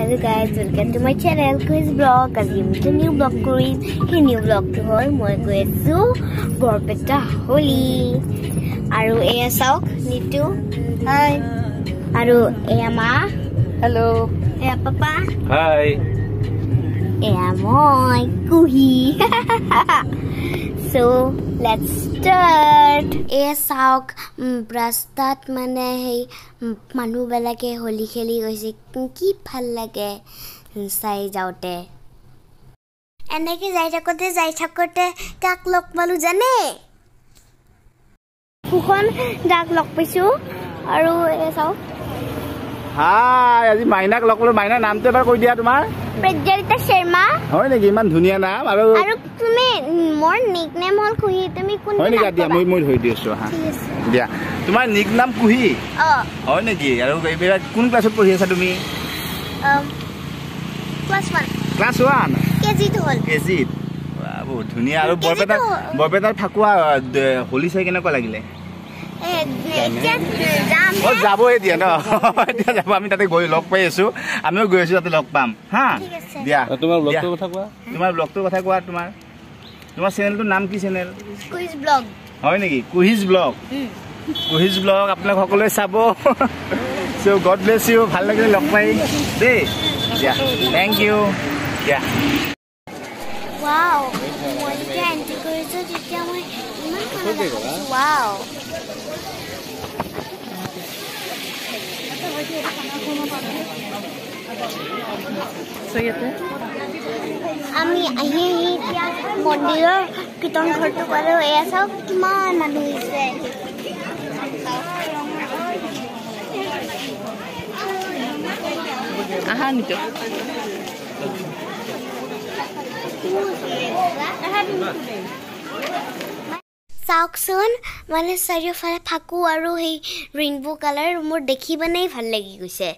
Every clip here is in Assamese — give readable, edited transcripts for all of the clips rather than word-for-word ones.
Hello guys, welcome to my channel Quiz Vlog. আজি আমি এটা নিউ ব্লগ কৰিম। এই নিউ ব্লগটো হ'ল মই গৈ আছো বৰপেটা হোলি। আৰু এয়া চাওক নিতু। হাই। আৰু এয়া মা। হেল্ল। এয়া পাপা। হাই। এয়া মই কুহি। So let's start. এয়া চাওক ৰাস্তাত মানে সেই মানুহ বেলাকে হোলি খেলি গৈছে কি ভাল লাগে চাই যাওঁতে এনেকে যাই থাকোঁতে কাক লগ পালো জানে ফুখন যাক লগ পাইছো আৰু এ চাওক হাই আজি মাইনাক লগ পালো মাইনাৰ নামটো এবাৰ কৈ দিয়া তোমাৰ প্ৰজ্বলিতা শৰ্মা হয় নেকি ইমান ধুনীয়া নাম আৰু তুমি মোৰ নিকনেম হল কুহি তুমি কোন হয় নেকি দিয়া মই ধৰি দিছো হা দিয়া তোমাৰ নিকনাম কুহি হয় নেকি আৰু এইবাৰ কোন ক্লাছত পঢ়ি আছা তুমি ক্লাছ 1 কেজিত হল কেজিত বহুত ধুনীয়া আৰু বৰপেটাৰ ফাকুৱা হোলি চাই কেনেকুৱা লাগিলে যাবই দিয়া ন এতিয়া যাব আমি তাতে গৈ লগ পাই আছো আমিও গৈ আছো তাতে লগ পাম হা দিয়া তোমাৰ ব্লগটোৰ কথা কোৱা তোমাৰ চেনেলটোৰ নাম কি চেনেল কুইজ ব্লগ হয় নেকি কুইজ ব্লগ আপোনালোক সকলোৱে চাব সো গড ব্লেছ ইউ ভাল লাগিলে লগ পাই দেই দিয়া থেংক ইউ দিয়া ওয়াও মই যেতিয়া এন্ট্ৰি কৰিছো তেতিয়া মই ইমান ভাল লাগিছে ওয়াও আমি আহি এতিয়া মন্দিৰৰ কীৰ্তন ঘৰটো পালো এয়া চাওক কিমান মানুহ হৈছে আহা নিতো চাওকচোন মানে চাৰিওফালে ফাকু আৰু সেই ৰেইনবো কালাৰ মোৰ দেখি মানেই ভাল লাগি গৈছে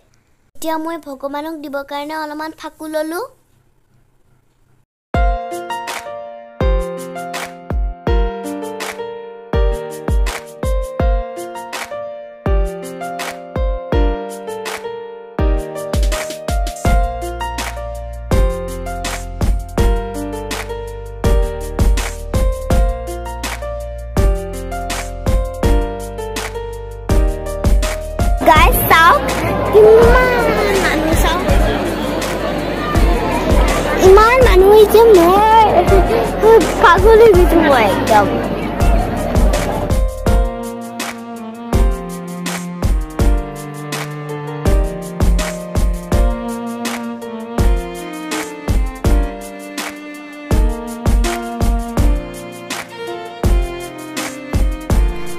এতিয়া মই ভগৱানক দিবৰ কাৰণে অলপমান ফাকু ললো Guys, sauk iman manu hoise moi pagol hoi bichu moi ekdom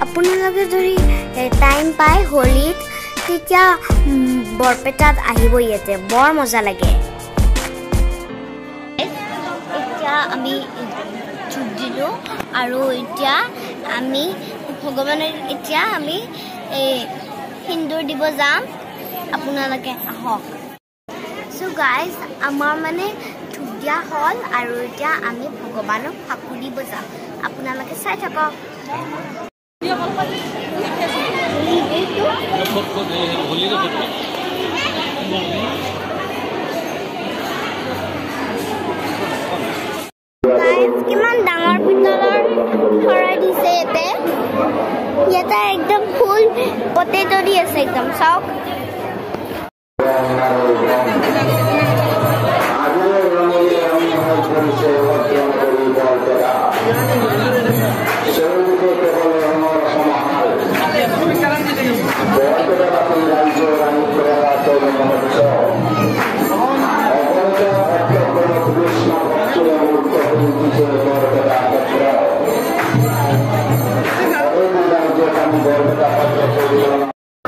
আপোনালোকে যদি টাইম পাই হোলিত তেতিয়া বৰপেটাত আহিব ইয়াতে বৰ মজা লাগে এতিয়া আমি চুপ দিলো আৰু এতিয়া আমি ভগৱানৰ এতিয়া আমি সিন্দুৰ দিব যাম আপোনালোকে আহক সো গাইজ আমাৰ মানে চুপ দিয়া হ'ল আৰু এতিয়া আমি ভগৱানক ফাকু দিব যাম আপোনালোকে চাই থাকক কিমান ডাঙৰ পিতলৰ শৰাই দিছে ইয়াতে একদম ফুল পটেটো দি আছে একদম চাওক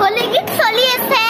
হোলি গীত চলি আছে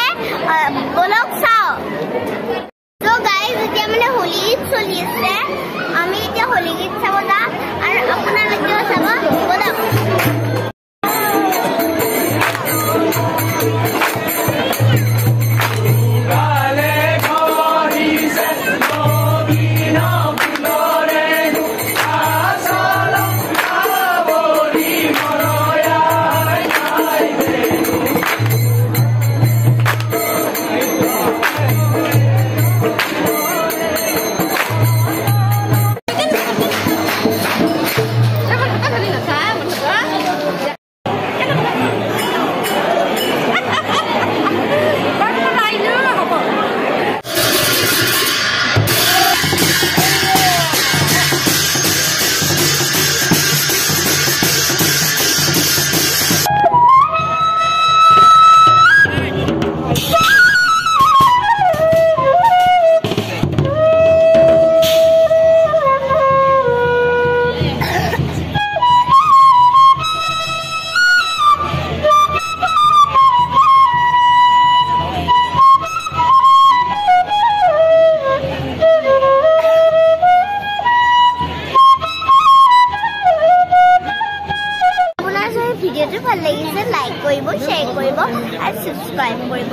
ভিডিওটো ভাল লাগিছে লাইক কৰিব শেয়াৰ কৰিব আৰু সাবস্ক্ৰাইব কৰিব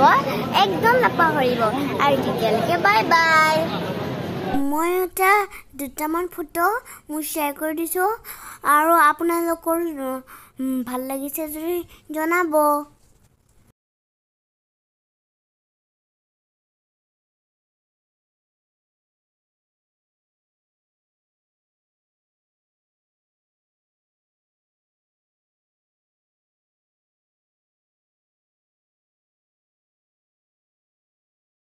একদম নাপাহৰিব আৰু তেতিয়ালৈকে বাই বাই মই এটা দুটামান ফটো মই শেয়াৰ কৰি দিছো আৰু আপোনালোকৰ ভাল লাগিছে যদি জনাব